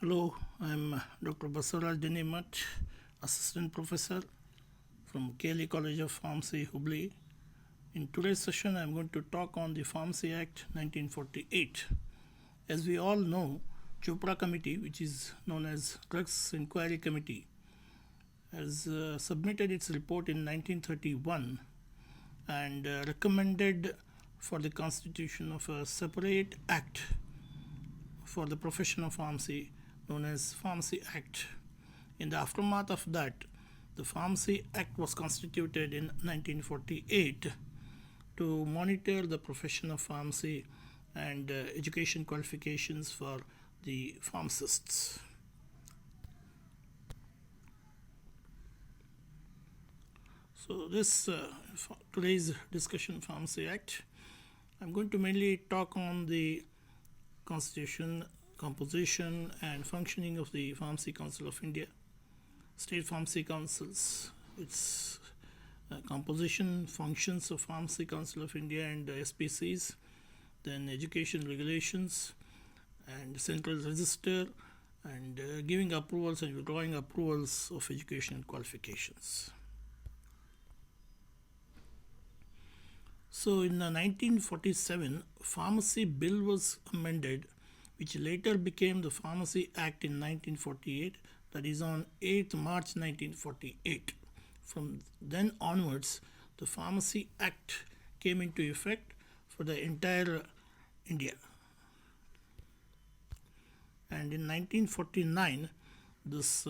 Hello, I'm Dr. Basavaraj Dinnimath, Assistant Professor from KLE College of Pharmacy, Hubli. In today's session, I'm going to talk on the Pharmacy Act 1948. As we all know, Chopra Committee, which is known as Drugs Inquiry Committee, has submitted its report in 1931 and recommended for the constitution of a separate act for the profession of pharmacy known as Pharmacy Act. In the aftermath of that, the Pharmacy Act was constituted in 1948 to monitor the profession of pharmacy and education qualifications for the pharmacists. So this today's discussion Pharmacy Act, I'm going to mainly talk on the Constitution, composition and functioning of the Pharmacy Council of India, state pharmacy councils, its composition, functions of Pharmacy Council of India and SPCs, then education regulations and central register, and giving approvals and withdrawing approvals of educational qualifications. So in 1947, Pharmacy Bill was amended, which later became the Pharmacy Act in 1948, that is on 8th March 1948. From then onwards, the Pharmacy Act came into effect for the entire India. And in 1949, this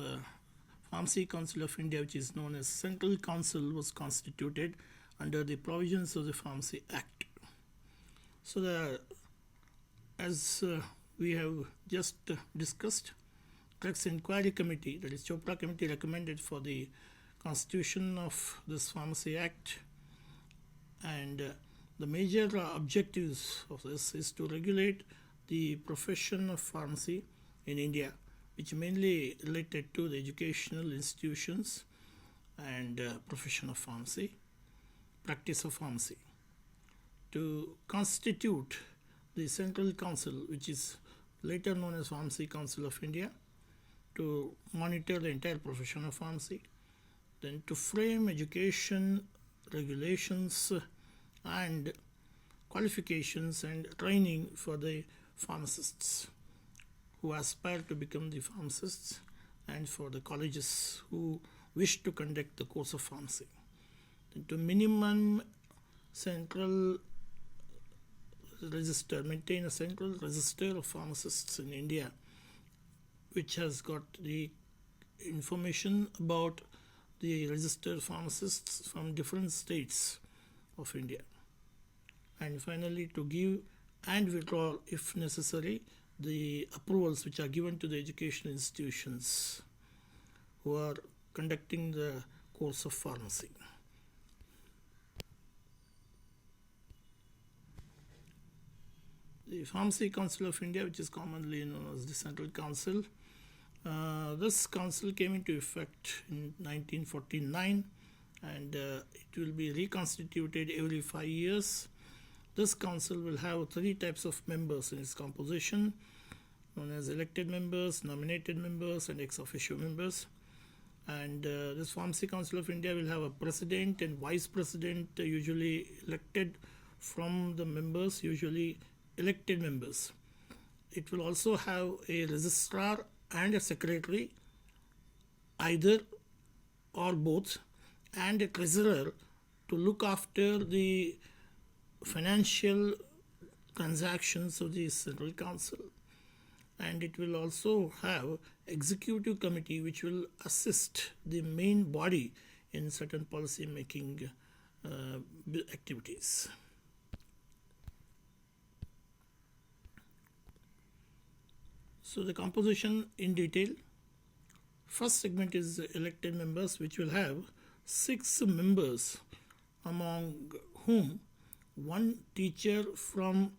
Pharmacy Council of India, which is known as Central Council, was constituted under the provisions of the Pharmacy Act. So as we have just discussed, Drugs Inquiry Committee, that is Chopra Committee, recommended for the constitution of this Pharmacy Act, and the major objectives of this is to regulate the profession of pharmacy in India, which mainly related to the educational institutions and profession of pharmacy, practice of pharmacy, to constitute the Central Council, which is later known as Pharmacy Council of India, to monitor the entire profession of pharmacy, then to frame education, regulations and qualifications and training for the pharmacists who aspire to become the pharmacists, and for the colleges who wish to conduct the course of pharmacy. To minimum central register, maintain a central register of pharmacists in India, which has got the information about the registered pharmacists from different states of India. And finally, to give and withdraw, if necessary, the approvals which are given to the educational institutions who are conducting the course of pharmacy. The Pharmacy Council of India, which is commonly known as the Central Council, this council came into effect in 1949, and it will be reconstituted every 5 years. This council will have 3 types of members in its composition, known as elected members, nominated members, and ex officio members. And this Pharmacy Council of India will have a president and vice president, usually elected from the members, usually elected members. It will also have a registrar and a secretary, either or both, and a treasurer to look after the financial transactions of the Central Council. And it will also have executive committee which will assist the main body in certain policy making activities. So the composition in detail. First segment is elected members, which will have 6 members, among whom 1 teacher from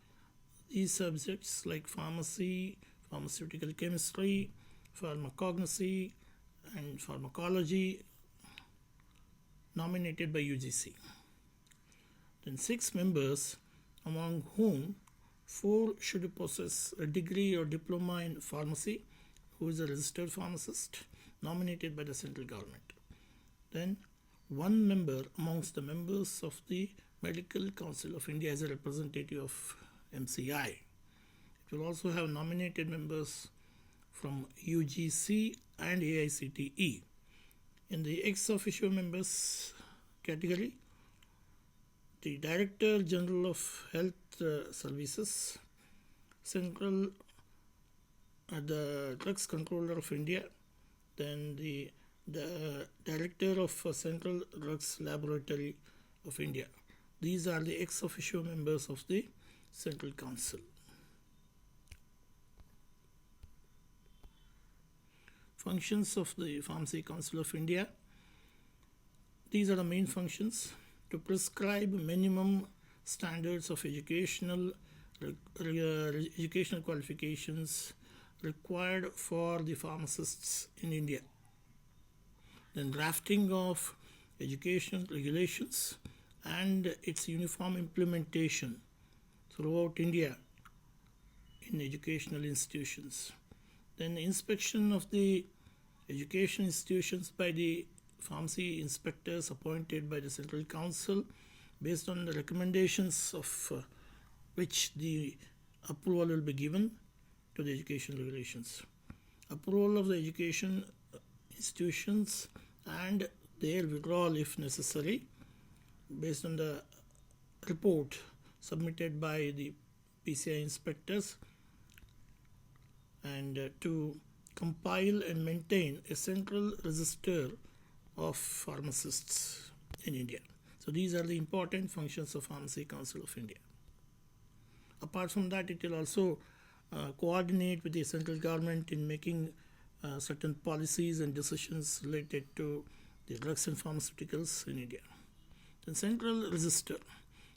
these subjects like pharmacy, pharmaceutical chemistry, pharmacognosy and pharmacology, nominated by UGC. Then 6 members, among whom 4 should possess a degree or diploma in pharmacy, who is a registered pharmacist nominated by the central government. Then one member amongst the members of the Medical Council of India as a representative of MCI. It will also have nominated members from UGC and AICTE. In the ex officio members category, the Director General of Health Services, the Drugs Controller of India, then the Director of Central Drugs Laboratory of India. These are the ex officio members of the Central Council. Functions of the Pharmacy Council of India. These are the main functions: to prescribe minimum standards of educational qualifications required for the pharmacists in India. Then drafting of educational regulations and its uniform implementation throughout India in educational institutions. Then inspection of the education institutions by the pharmacy inspectors appointed by the Central Council based on the recommendations of which the approval will be given to the education regulations. Approval of the education institutions and their withdrawal if necessary based on the report submitted by the PCI inspectors, and to compile and maintain a central register of pharmacists in India. So these are the important functions of Pharmacy Council of India. Apart from that, it will also coordinate with the central government in making certain policies and decisions related to the drugs and pharmaceuticals in India. The Central Register.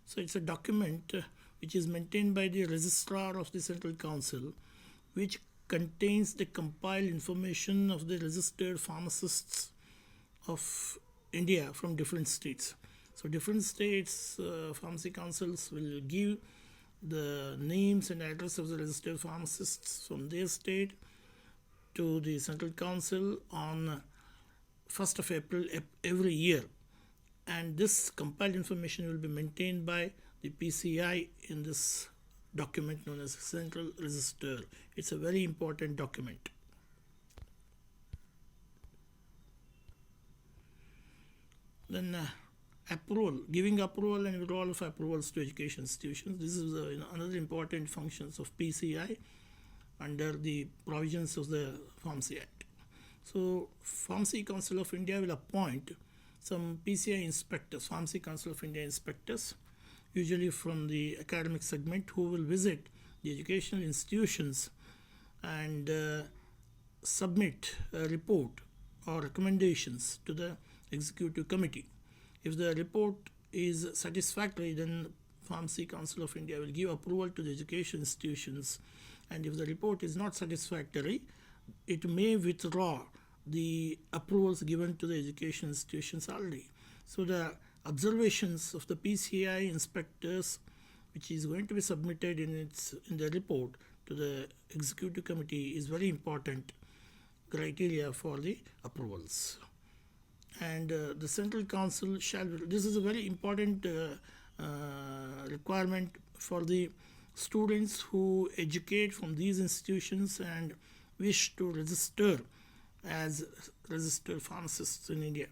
So it's a document which is maintained by the Registrar of the Central Council, which contains the compiled information of the registered pharmacists of India from different states. So different states pharmacy councils will give the names and address of the registered pharmacists from their state to the Central Council on 1st of April every year, and this compiled information will be maintained by the PCI in this document known as Central Register. It's a very important document. Then approval, giving approval and withdrawal of approvals to education institutions. This is another important functions of PCI under the provisions of the Pharmacy Act. So Pharmacy Council of India will appoint some PCI inspectors, Pharmacy Council of India inspectors, usually from the academic segment, who will visit the educational institutions and submit a report or recommendations to the executive committee. If the report is satisfactory, then Pharmacy Council of India will give approval to the education institutions, and if the report is not satisfactory, it may withdraw the approvals given to the education institutions already. So the observations of the PCI inspectors, which is going to be submitted in the report to the executive committee, is very important criteria for the approvals. And the Central Council shall, this is a very important requirement for the students who educate from these institutions and wish to register as registered pharmacists in India.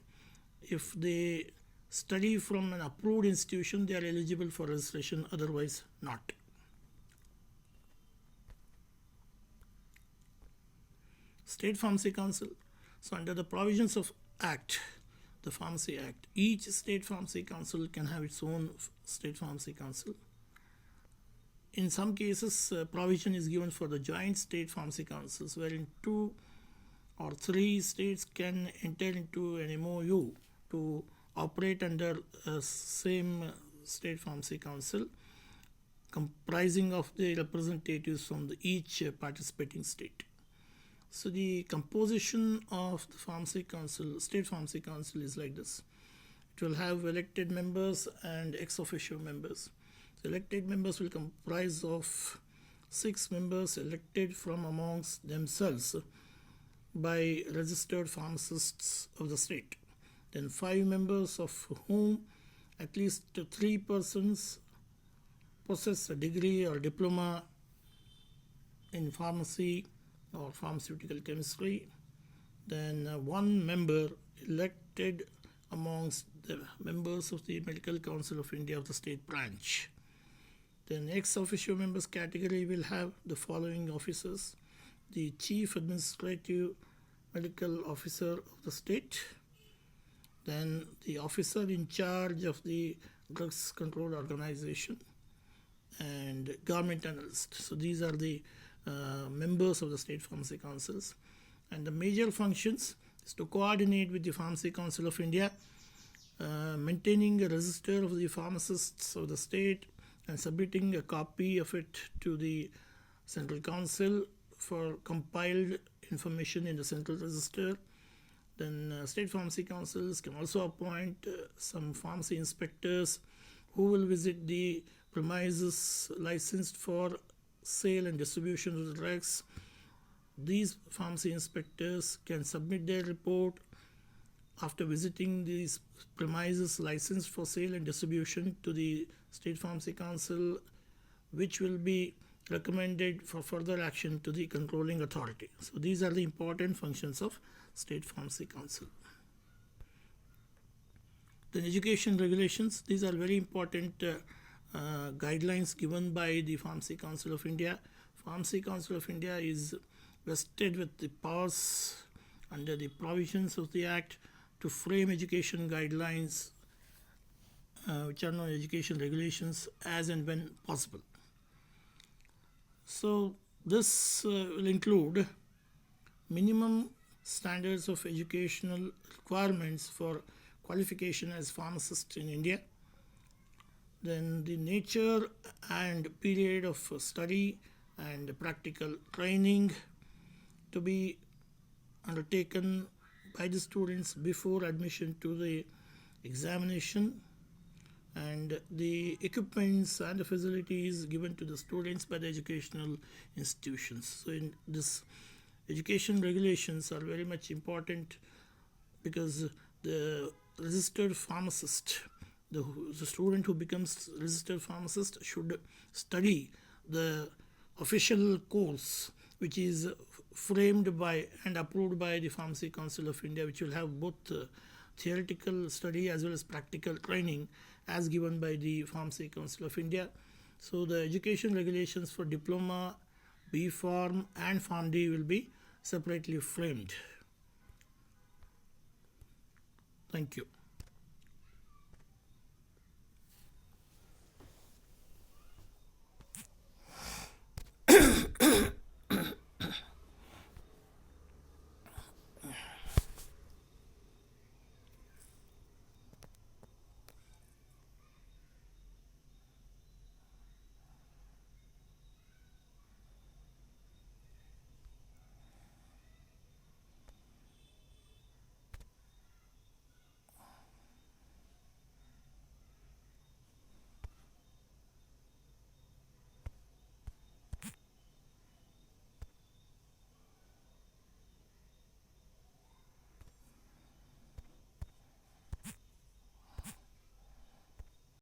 If they study from an approved institution, they are eligible for registration, otherwise not. State Pharmacy Council. So under the provisions of Act, the Pharmacy Act, each state pharmacy council can have its own state pharmacy council. In some cases, provision is given for the joint state pharmacy councils, wherein 2 or 3 states can enter into an MOU to operate under a same state pharmacy council, comprising of the representatives from each participating state. So the composition of the Pharmacy Council, State Pharmacy Council, is like this. It will have elected members and ex officio members. The elected members will comprise of 6 members elected from amongst themselves by registered pharmacists of the state. Then 5 members, of whom at least 3 persons possess a degree or diploma in pharmacy or pharmaceutical chemistry. Then 1 member elected amongst the members of the Medical Council of India of the state branch. Then ex officio members category will have the following officers: the Chief Administrative Medical Officer of the state, then the officer in charge of the Drugs Control Organization, and government analyst. So these are the members of the state pharmacy councils. And the major functions is to coordinate with the Pharmacy Council of India, maintaining a register of the pharmacists of the state and submitting a copy of it to the Central Council for compiled information in the Central Register. Then state pharmacy councils can also appoint some pharmacy inspectors who will visit the premises licensed for sale and distribution of the drugs. These pharmacy inspectors can submit their report after visiting these premises licensed for sale and distribution to the State Pharmacy Council, which will be recommended for further action to the controlling authority. So these are the important functions of State Pharmacy Council. Then education regulations. These are very important guidelines given by the Pharmacy Council of India. Pharmacy Council of India is vested with the powers under the provisions of the Act to frame education guidelines, which are known as education regulations, as and when possible. So this will include minimum standards of educational requirements for qualification as pharmacist in India, then the nature and period of study and practical training to be undertaken by the students before admission to the examination, and the equipments and the facilities given to the students by the educational institutions. So in this, education regulations are very much important because the registered pharmacist, the student who becomes registered pharmacist should study the official course which is framed by and approved by the Pharmacy Council of India, which will have both theoretical study as well as practical training as given by the Pharmacy Council of India. So the education regulations for diploma, B Pharm and PharmD will be separately framed. Thank you.